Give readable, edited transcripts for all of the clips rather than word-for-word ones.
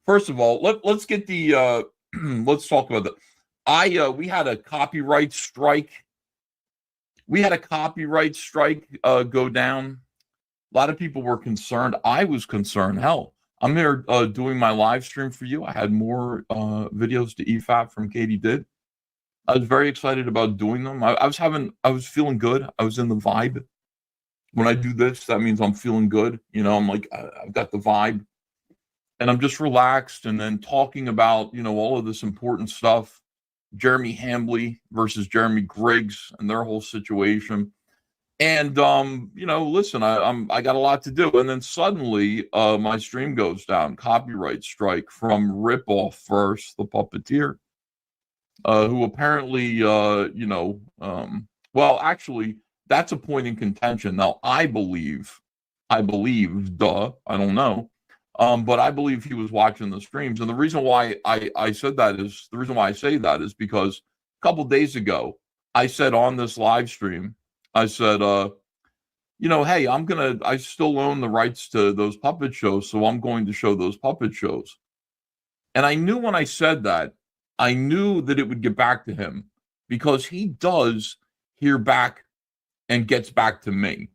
first of all, let's get the let's talk about we had a copyright strike. We had a copyright strike go down. A lot of people were concerned. I was concerned. Hell, I'm there doing my live stream for you. I had more videos to EFAP from Katie did. I was very excited about doing them. I was feeling good. I was in the vibe. When I do this, that means I'm feeling good. You know, I'm like, I've got the vibe. And I'm just relaxed and then talking about, you know, all of this important stuff. Jeremy Hambley versus Jeremy Griggs and their whole situation. And, you know, listen, I got a lot to do. And then suddenly my stream goes down. Copyright strike from Ripoff First, the puppeteer, who apparently, you know, well, actually, that's a point in contention. Now, I believe, I don't know. But I believe he was watching the streams. And the reason why I said that is, the reason why I say that is because a couple days ago, I said on this live stream, I said, you know, hey, I still own the rights to those puppet shows, so I'm going to show those puppet shows. And I knew when I said that, I knew that it would get back to him because he does hear back and gets back to me.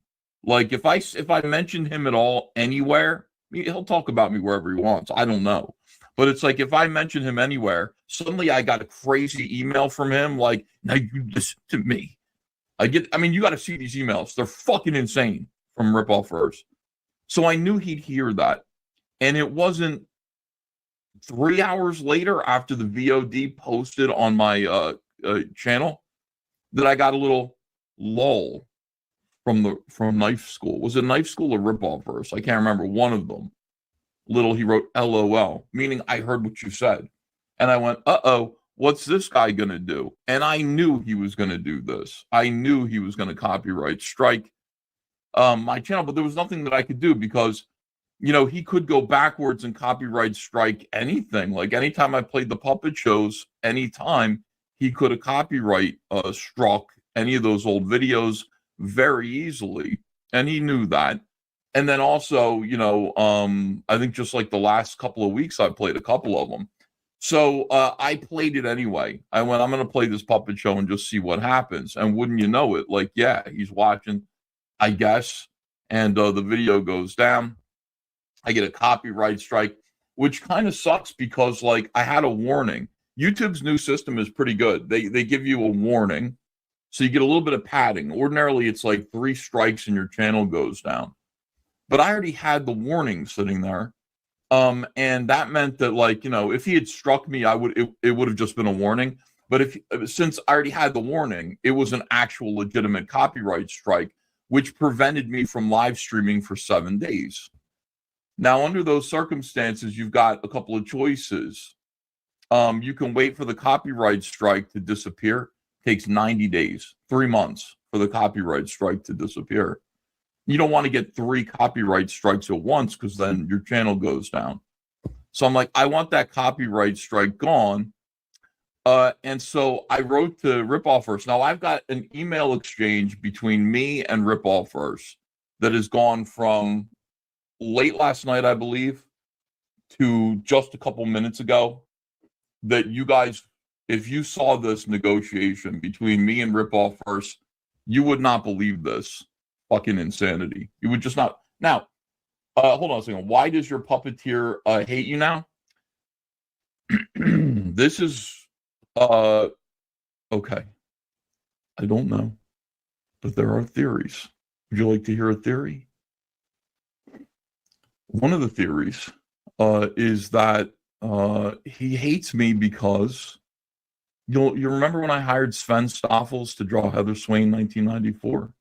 Like if I mention him at all anywhere, he'll talk about me wherever he wants. I don't know. But it's like if I mention him anywhere, suddenly I got a crazy email from him like, now you listen to me. I mean, you got to see these emails. They're fucking insane from Ripoff First. So I knew he'd hear that. And it wasn't 3 hours later after the VOD posted on my channel that I got a little lull from Knife School. Was it Knife School or Ripoff First? I can't remember. One of them. He wrote LOL, meaning I heard what you said. And I went, uh-oh, what's this guy going to do? And I knew he was going to do this. I knew he was going to copyright strike my channel, but there was nothing that I could do because, you know, he could go backwards and copyright strike anything. Like anytime I played the puppet shows, anytime he could have copyright struck any of those old videos very easily. And he knew that. And then also, you know, I think just like the last couple of weeks, I played a couple of them. So I played it anyway. I went, I'm going to play this puppet show and just see what happens. And wouldn't you know it? Like, yeah, he's watching, I guess. And the video goes down. I get a copyright strike, which kind of sucks because, like, I had a warning. YouTube's new system is pretty good. They give you a warning. So you get a little bit of padding. Ordinarily, it's like 3 strikes and your channel goes down. But I already had the warning sitting there. And that meant that, like, you know, if he had struck me, it would have just been a warning. But since I already had the warning, it was an actual legitimate copyright strike, which prevented me from live streaming for 7 days. Now, under those circumstances, you've got a couple of choices. You can wait for the copyright strike to disappear. It takes 90 days, 3 months for the copyright strike to disappear. You don't want to get 3 copyright strikes at once because then your channel goes down. So I'm like, I want that copyright strike gone. And so I wrote to Ripoff First. Now I've got an email exchange between me and Ripoff First that has gone from late last night, I believe, to just a couple minutes ago. That you guys, if you saw this negotiation between me and Ripoff First, you would not believe this. Fucking insanity. You would just not. Now, hold on a second. Why does your puppeteer hate you now? This is okay. I don't know, but there are theories. Would you like to hear a theory? One of the theories is that he hates me because you remember when I hired Sven Stoffels to draw Heather Swain 1994?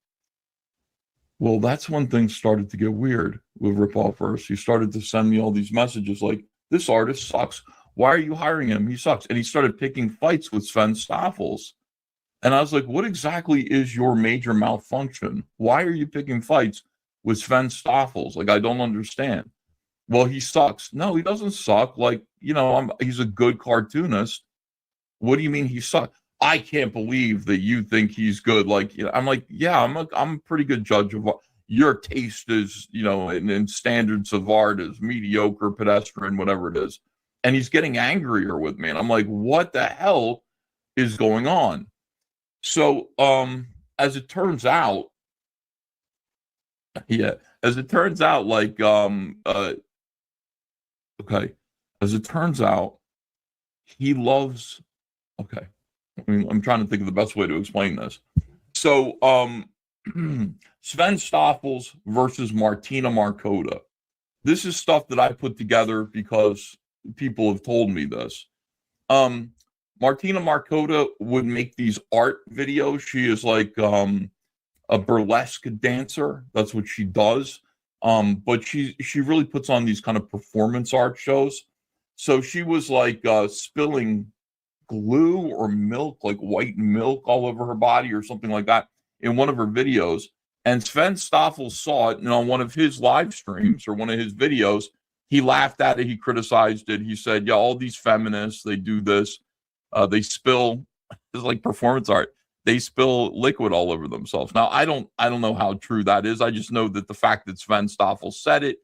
Well, that's when things started to get weird with Ripoff First. He started to send me all these messages like, this artist sucks. Why are you hiring him? He sucks. And he started picking fights with Sven Stoffels. And I was like, what exactly is your major malfunction? Why are you picking fights with Sven Stoffels? Like, I don't understand. Well, he sucks. No, he doesn't suck. Like, you know, he's a good cartoonist. What do you mean he sucks? I can't believe that you think he's good. Like, you know, I'm like, yeah, I'm a pretty good judge of your taste is, you know, and standards of art is mediocre, pedestrian, whatever it is. and he's getting angrier with me. And I'm like, what the hell is going on? So, as it turns out, yeah, as it turns out, like, okay, as it turns out, he loves, okay, I mean, I'm trying to think of the best way to explain this. So, Sven Stoffels versus Martina Markota. This is stuff that I put together because people have told me this. Martina Markota would make these art videos. She is like a burlesque dancer. That's what she does. But she really puts on these kind of performance art shows. So she was like spilling glue or milk, like white milk, all over her body or something like that in one of her videos. And Sven Stoffel saw it, and on one of his live streams or one of his videos, he laughed at it. He criticized it. He said, "Yeah, all these feminists, they do this. They spill, it's like performance art. They spill liquid all over themselves." Now, I don't know how true that is. I just know that the fact that Sven Stoffel said it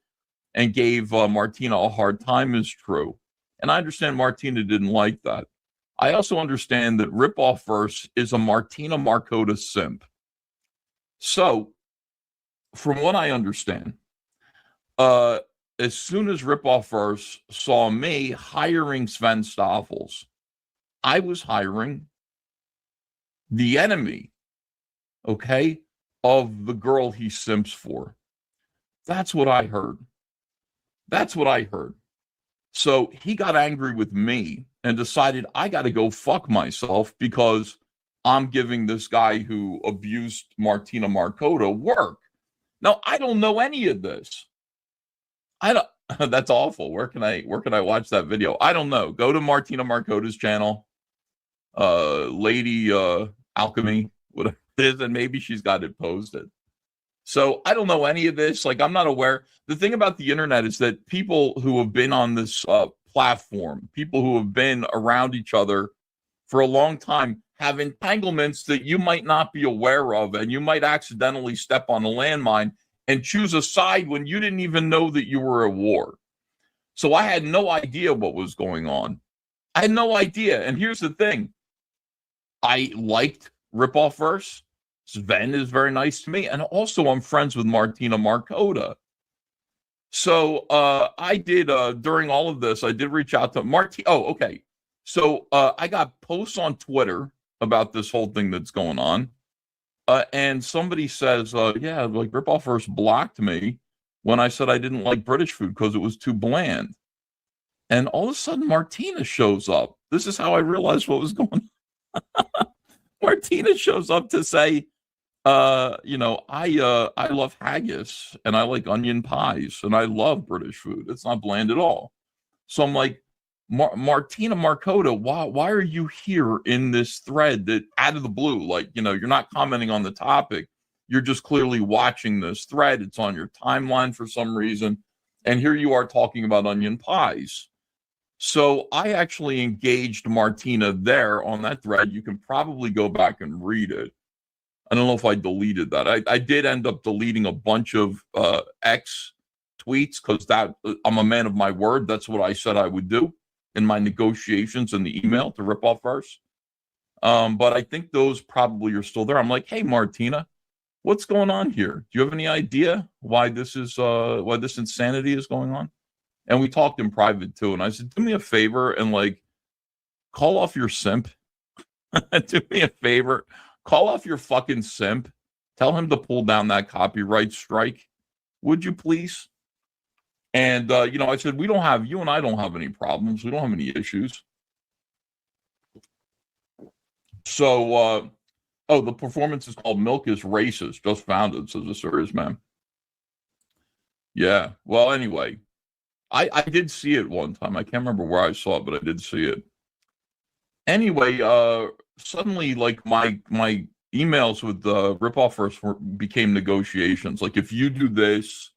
and gave Martina a hard time is true. And I understand Martina didn't like that. I also understand that Ripoff Verse is a Martina Markota simp. So, from what I understand, as soon as Ripoff Verse saw me hiring Sven Stoffels, I was hiring the enemy, okay, of the girl he simps for. That's what I heard. That's what I heard. So he got angry with me and decided I got to go fuck myself because I'm giving this guy who abused Martina Markota work. Now, I don't know any of this. I don't. That's awful. Where can I watch that video? I don't know. Go to Martina Markota's channel, Lady Alchemy, whatever it is, and maybe she's got it posted. So I don't know any of this. Like, I'm not aware. The thing about the internet is that people who have been on this platform, people who have been around each other for a long time, have entanglements that you might not be aware of, and you might accidentally step on a landmine and choose a side when you didn't even know that you were at war. So I had no idea what was going on. I had no idea. And here's the thing. I liked Ripoff Verse. Sven is very nice to me. And also I'm friends with Martina Markota. So I did, during all of this, I did reach out to Martina. Oh, okay. So I got posts on Twitter about this whole thing that's going on. And somebody says, yeah, like Ripoff Verse blocked me when I said I didn't like British food because it was too bland. And all of a sudden, Martina shows up. This is how I realized what was going on. Martina shows up to say, I love haggis and I like onion pies and I love British food. It's not bland at all. So I'm like, Martina Markota, why are you here in this thread that out of the blue? Like, you're not commenting on the topic. You're just clearly watching this thread. It's on your timeline for some reason. And here you are talking about onion pies. So I actually engaged Martina there on that thread. You can probably go back and read it. I don't know if I deleted that. I did end up deleting a bunch of X tweets because I'm a man of my word. That's what I said I would do in my negotiations in the email to Ripoff Verse. But I think those probably are still there. I'm like, hey, Martina, what's going on here? Do you have any idea why this insanity is going on? And we talked in private too. And I said, do me a favor and like call off your simp. Do me a favor. Call off your fucking simp. Tell him to pull down that copyright strike. Would you please? And, I said, you and I don't have any problems. We don't have any issues. So, the performance is called Milk is Racist. Just found it, says the serious man. Yeah. Well, anyway, I did see it one time. I can't remember where I saw it, but I did see it. Anyway, suddenly, like, my emails with Ripoff Verse became negotiations. Like, if you do this,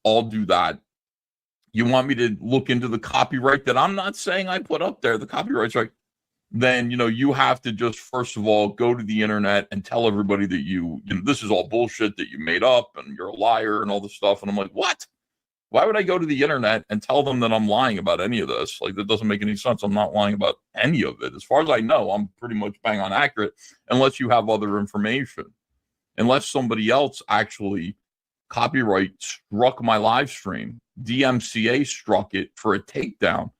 I'll do that. You want me to look into the copyright that I'm not saying I put up there, the copyright strike, then, you have to just, first of all, go to the internet and tell everybody that this is all bullshit that you made up and you're a liar and all this stuff. And I'm like, what? Why would I go to the internet and tell them that I'm lying about any of this? Like, that doesn't make any sense. I'm not lying about any of it. As far as I know, I'm pretty much bang on accurate, unless you have other information. Unless somebody else actually copyright struck my live stream. DMCA struck it for a takedown.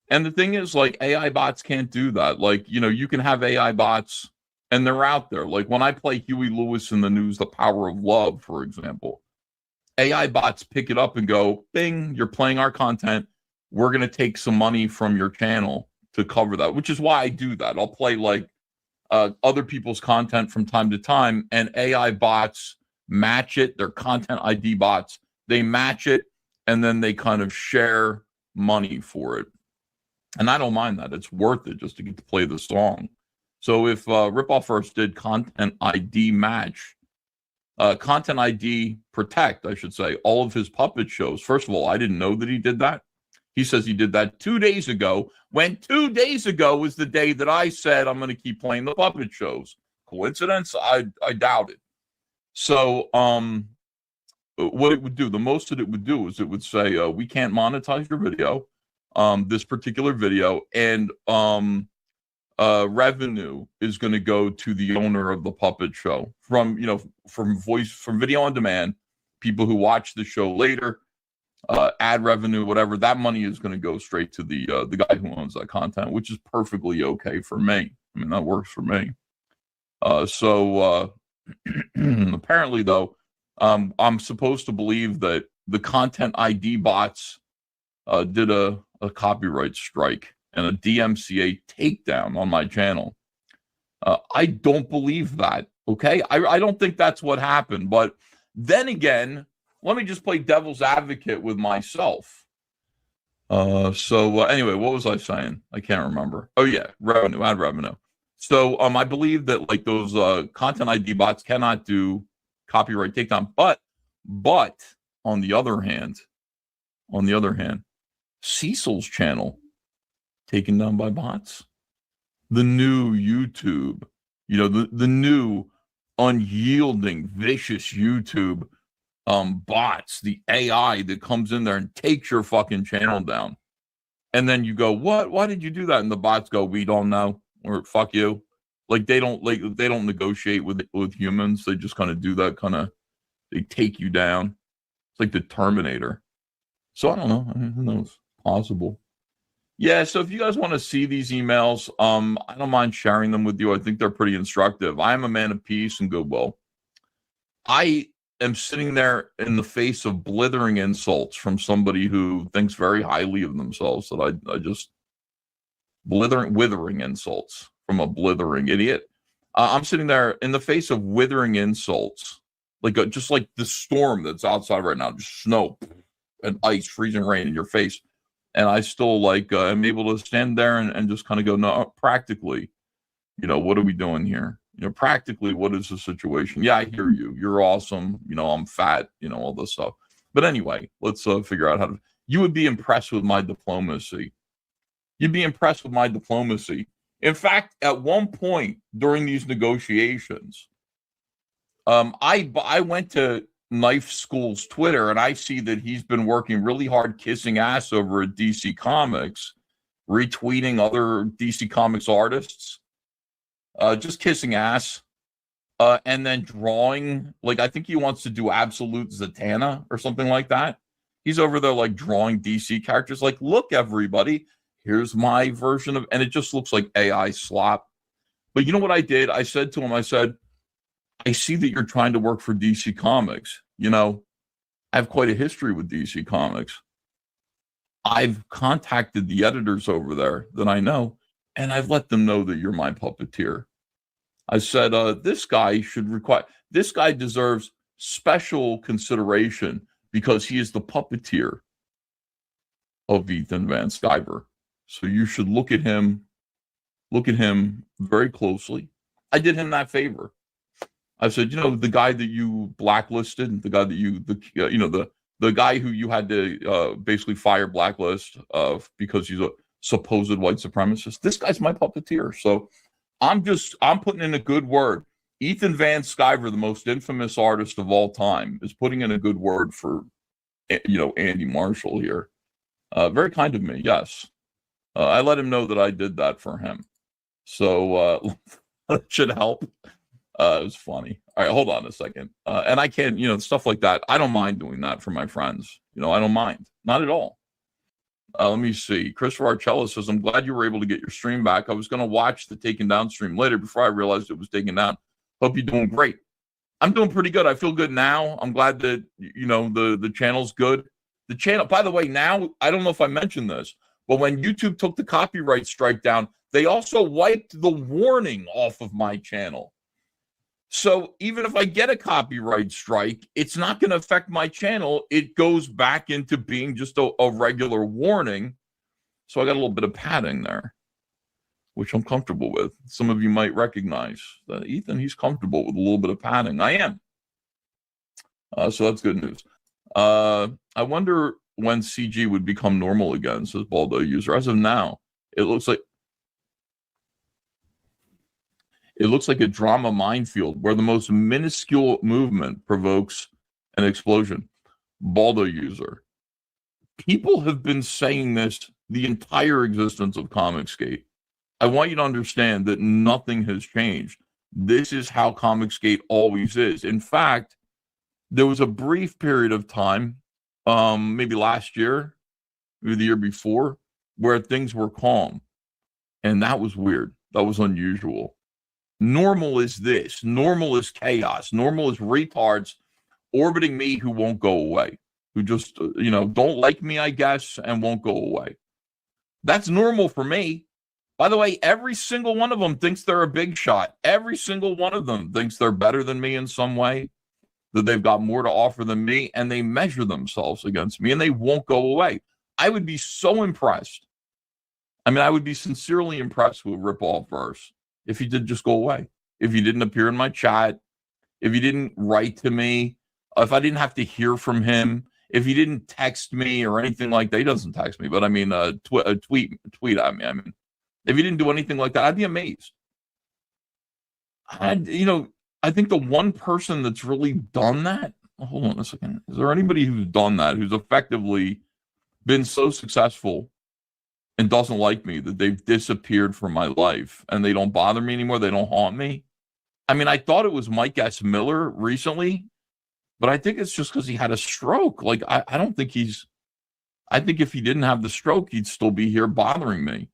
And the thing is, like, AI bots can't do that. Like, you know, you can have AI bots and they're out there. Like when I play Huey Lewis in the News, The Power of Love, for example, AI bots pick it up and go, bing, you're playing our content. We're going to take some money from your channel to cover that, which is why I do that. I'll play like other people's content from time to time, and AI bots match it. They're content ID bots. They match it, and then they kind of share money for it. And I don't mind that. It's worth it just to get to play the song. So if Ripoff First did content ID match, content ID protect, I should say, all of his puppet shows. First of all, I didn't know that he did that. He says he did that 2 days ago, when 2 days ago was the day that I said I'm going to keep playing the puppet shows. Coincidence? I doubt it. So what it would do, the most that it would do is it would say, we can't monetize your video, this particular video, and revenue is going to go to the owner of the puppet show from video on demand, people who watch the show later, ad revenue, whatever. That money is going to go straight to the guy who owns that content, which is perfectly okay for me. I mean, that works for me. So apparently, though, I'm supposed to believe that the content ID bots did a copyright strike and a DMCA takedown on my channel. I don't believe that, okay? I don't think that's what happened. But then again, let me just play devil's advocate with myself. Anyway, what was I saying? I can't remember. Oh, yeah, revenue, ad revenue. So I believe that like those content ID bots cannot do copyright takedown. But on the other hand, Cecil's channel taken down by bots. The new YouTube, the new unyielding, vicious YouTube bots, the AI that comes in there and takes your fucking channel down. And then you go, what? Why did you do that? And the bots go, we don't know, or fuck you. Like they don't negotiate with humans. They just kind of do that they take you down. It's like the Terminator. So I don't know. I mean, who knows? Possible. Yeah, so if you guys want to see these emails, I don't mind sharing them with you. I think they're pretty instructive. I am a man of peace and goodwill. I am sitting there in the face of blithering insults from somebody who thinks very highly of themselves, that I just withering insults from a blithering idiot. I'm sitting there in the face of withering insults, just like the storm that's outside right now, just snow and ice, freezing rain in your face. And I still am able to stand there and just kind of go, no, practically, what are we doing here? Practically, what is the situation? Yeah, I hear you. You're awesome. I'm fat, all this stuff. But anyway, let's figure out you would be impressed with my diplomacy. You'd be impressed with my diplomacy. In fact, at one point during these negotiations, I went to Knife School's Twitter, and I see that he's been working really hard kissing ass over at DC Comics, retweeting other DC Comics artists, just kissing ass, and then drawing, I think he wants to do Absolute Zatanna or something like that. He's over there drawing DC characters, look, everybody, here's my version of, and it just looks like AI slop. But you know what I did? I said to him, I see that you're trying to work for DC Comics. I have quite a history with DC Comics. I've contacted the editors over there that I know, and I've let them know that you're my puppeteer. I said, this guy deserves special consideration because he is the puppeteer of Ethan Van Sciver. So you should look at him very closely. I did him that favor. I said, the guy that you blacklisted, the guy that the guy who you had to basically fire, blacklist because he's a supposed white supremacist. This guy's my puppeteer. So I'm putting in a good word. Ethan Van Sciver, the most infamous artist of all time, is putting in a good word for Andy Marshall here. Very kind of me, yes. I let him know that I did that for him. So that should help. It was funny. All right, hold on a second. And I can't, stuff like that. I don't mind doing that for my friends. I don't mind. Not at all. Let me see. Christopher Arcella says, I'm glad you were able to get your stream back. I was going to watch the Taken Down stream later before I realized it was taken down. Hope you're doing great. I'm doing pretty good. I feel good now. I'm glad that, the channel's good. The channel, by the way, now, I don't know if I mentioned this, but when YouTube took the copyright strike down, they also wiped the warning off of my channel. So even if I get a copyright strike, it's not going to affect my channel. It goes back into being just a regular warning. So I got a little bit of padding there, which I'm comfortable with. Some of you might recognize that Ethan, he's comfortable with a little bit of padding. I am. So that's good news. I wonder when CG would become normal again, says Baldo User. As of now, it looks like a drama minefield where the most minuscule movement provokes an explosion. Baldo User. People have been saying this the entire existence of Comicsgate. I want you to understand that nothing has changed. This is how Comicsgate always is. In fact, there was a brief period of time, maybe last year, maybe the year before, where things were calm. And that was weird. That was unusual. Normal is this. Normal is chaos. Normal is retards orbiting me who won't go away, who just, don't like me, I guess, and won't go away. That's normal for me. By the way, every single one of them thinks they're a big shot. Every single one of them thinks they're better than me in some way, that they've got more to offer than me, and they measure themselves against me, and they won't go away. I would be so impressed. I would be sincerely impressed with Ripoff Verse if he did just go away, if he didn't appear in my chat, if he didn't write to me, if I didn't have to hear from him, if he didn't text me or anything like that. He doesn't text me, but tweet at me. If he didn't do anything like that, I'd be amazed. I think the one person that's really done that, hold on a second. Is there anybody who's done that, who's effectively been so successful and doesn't like me that they've disappeared from my life and they don't bother me anymore? They don't haunt me. I thought it was Mike S. Miller recently, but I think it's just because he had a stroke. I don't think I think if he didn't have the stroke, he'd still be here bothering me.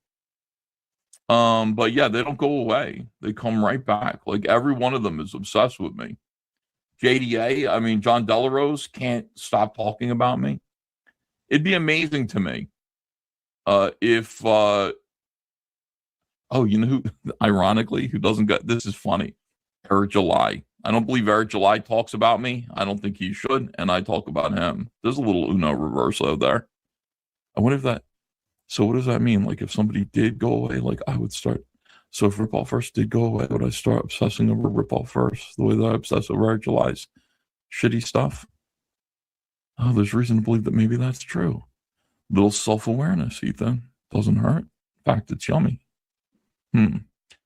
But yeah, they don't go away. They come right back. Every one of them is obsessed with me. JDA, John Delarose can't stop talking about me. It'd be amazing to me if who, ironically, who doesn't get, this is funny, Eric July. I don't believe Eric July talks about me. I don't think he should, and I talk about him. There's a little Uno reverso there. I wonder if that, so what does that mean? If somebody did go away, I would start, so if Ripoff First did go away, would I start obsessing over Ripoff First the way that I obsess over Eric July's shitty stuff? Oh, there's reason to believe that maybe that's true. Little self-awareness, Ethan. Doesn't hurt. In fact, it's yummy.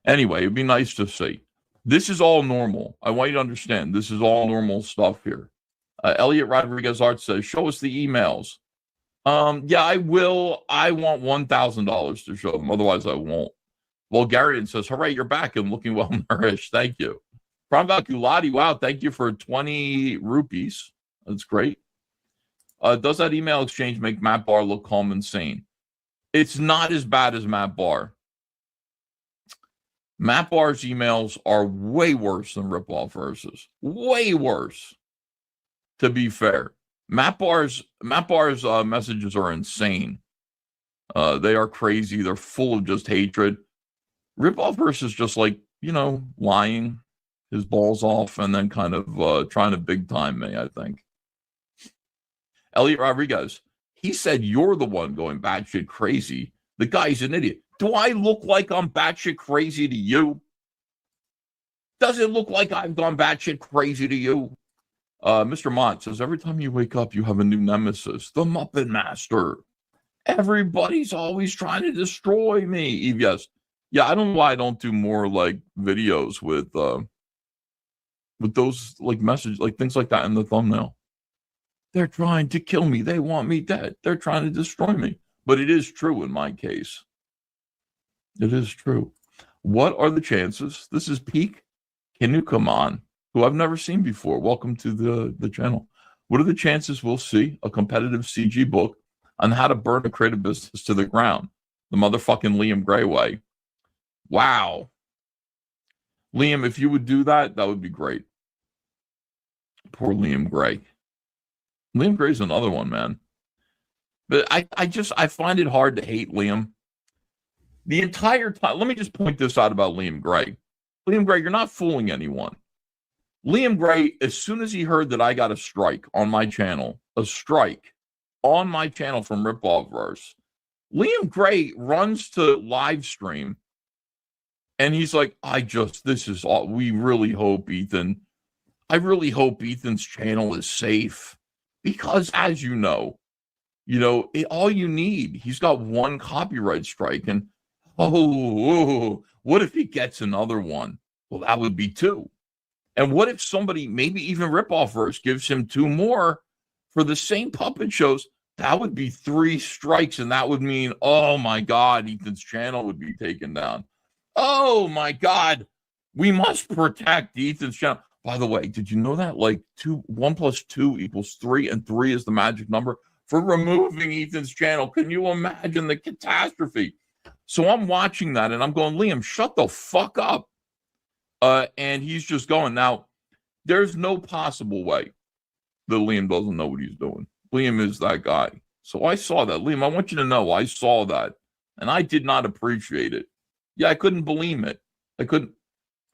Anyway, it'd be nice to see. This is all normal. I want you to understand, this is all normal stuff here. Elliot Rodriguez Art says, show us the emails. Yeah, I will. I want $1,000 to show them. Otherwise, I won't. Bulgarian says, hooray, you're back and looking well nourished. Thank you. Pramval Kulati, wow, thank you for 20 rupees. That's great. Does that email exchange make Matt Barr look calm and sane? It's not as bad as Matt Barr. Matt Barr's emails are way worse than Ripoff Verses. Way worse, to be fair. Matt Barr's messages are insane. They are crazy. They're full of just hatred. Ripoff Verses just lying his balls off and then kind of trying to big time me, I think. Elliot Rodriguez, he said you're the one going batshit crazy. The guy's an idiot. Do I look like I'm batshit crazy to you? Does it look like I've gone batshit crazy to you? Mr. Mott says, every time you wake up, you have a new nemesis, the Muppet Master. Everybody's always trying to destroy me. Eve, yes. Yeah, I don't know why I don't do more videos with those messages, things like that in the thumbnail. They're trying to kill me. They want me dead. They're trying to destroy me. But it is true in my case. It is true. What are the chances? This is Peak Kinukaman, who I've never seen before. Welcome to the channel. What are the chances we'll see a competitive CG book on how to burn a creative business to the ground? The motherfucking Liam Gray way. Wow. Liam, if you would do that, that would be great. Poor Liam Gray. Liam Gray's another one, man. But I find it hard to hate Liam. The entire time, let me just point this out about Liam Gray. Liam Gray, you're not fooling anyone. Liam Gray, as soon as he heard that I got a strike on my channel, from Ripoffverse, Liam Gray runs to live stream and he's like, this is all, we really hope I really hope Ethan's channel is safe because as you know, all you need, he's got one copyright strike and what if he gets another one? Well, that would be two. And what if somebody, maybe even Ripoffverse, gives him two more for the same puppet shows? That would be 3 strikes, and that would mean, oh my God, Ethan's channel would be taken down. Oh my God, we must protect Ethan's channel. By the way, did you know that 1 + 2 = 3, and 3 is the magic number for removing Ethan's channel? Can you imagine the catastrophe? So I'm watching that and I'm going, Liam, shut the fuck up. And he's just going. Now, there's no possible way that Liam doesn't know what he's doing. Liam is that guy. So I saw that. Liam, I want you to know I saw that. And I did not appreciate it. Yeah, I couldn't believe it. I couldn't.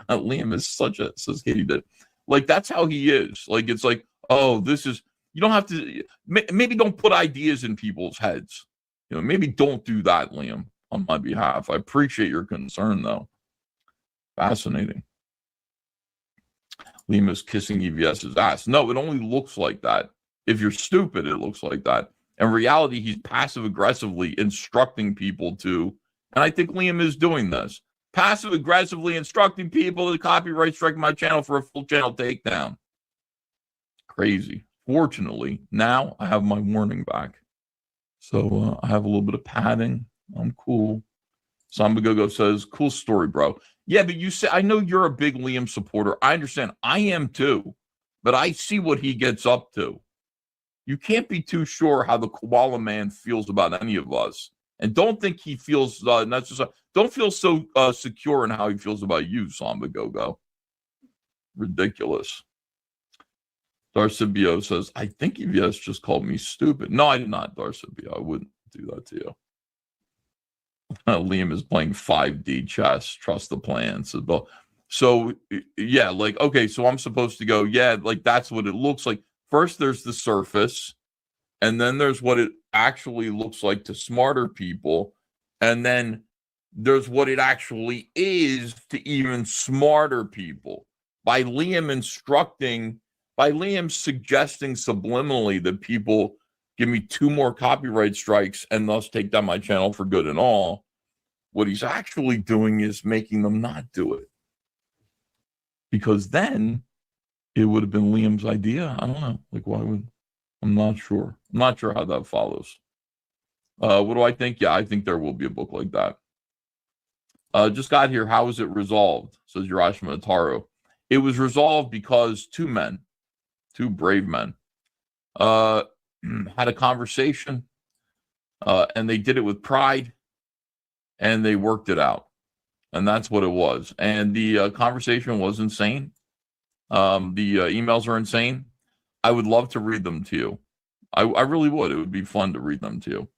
Liam is says Katie did. That's how he is. It's like, oh, this is, you don't have to, maybe don't put ideas in people's heads. Maybe don't do that, Liam, on my behalf. I appreciate your concern, though. Fascinating. Liam is kissing EVS's ass. No, it only looks like that. If you're stupid, it looks like that. In reality, he's passive-aggressively instructing people to, and I think Liam is doing this, passive-aggressively instructing people to copyright strike my channel for a full channel takedown. Crazy. Fortunately, now I have my warning back. So I have a little bit of padding. I'm cool. Samba Gogo says, cool story, bro. Yeah, but you say, I know you're a big Liam supporter. I understand. I am too. But I see what he gets up to. You can't be too sure how the koala man feels about any of us. And don't think he feels, don't feel so secure in how he feels about you, Samba Gogo. Ridiculous. Darsibio says, I think EVS just called me stupid. No, I did not, Darsibio. I wouldn't do that to you. Liam is playing 5D chess. Trust the plan. So yeah, okay, so I'm supposed to go, yeah, that's what it looks like. First, there's the surface, and then there's what it actually looks like to smarter people, and then there's what it actually is to even smarter people. By Liam suggesting subliminally that people give me 2 more copyright strikes and thus take down my channel for good and all, what he's actually doing is making them not do it. Because then it would have been Liam's idea. I don't know. Why would, I'm not sure. I'm not sure how that follows. What do I think? Yeah, I think there will be a book like that. Just got here. How was it resolved? Says Urashima Ataru. It was resolved because 2 men, 2 brave men, had a conversation, and they did it with pride, and they worked it out. And that's what it was. And the conversation was insane. The emails are insane. I would love to read them to you. I really would. It would be fun to read them to you.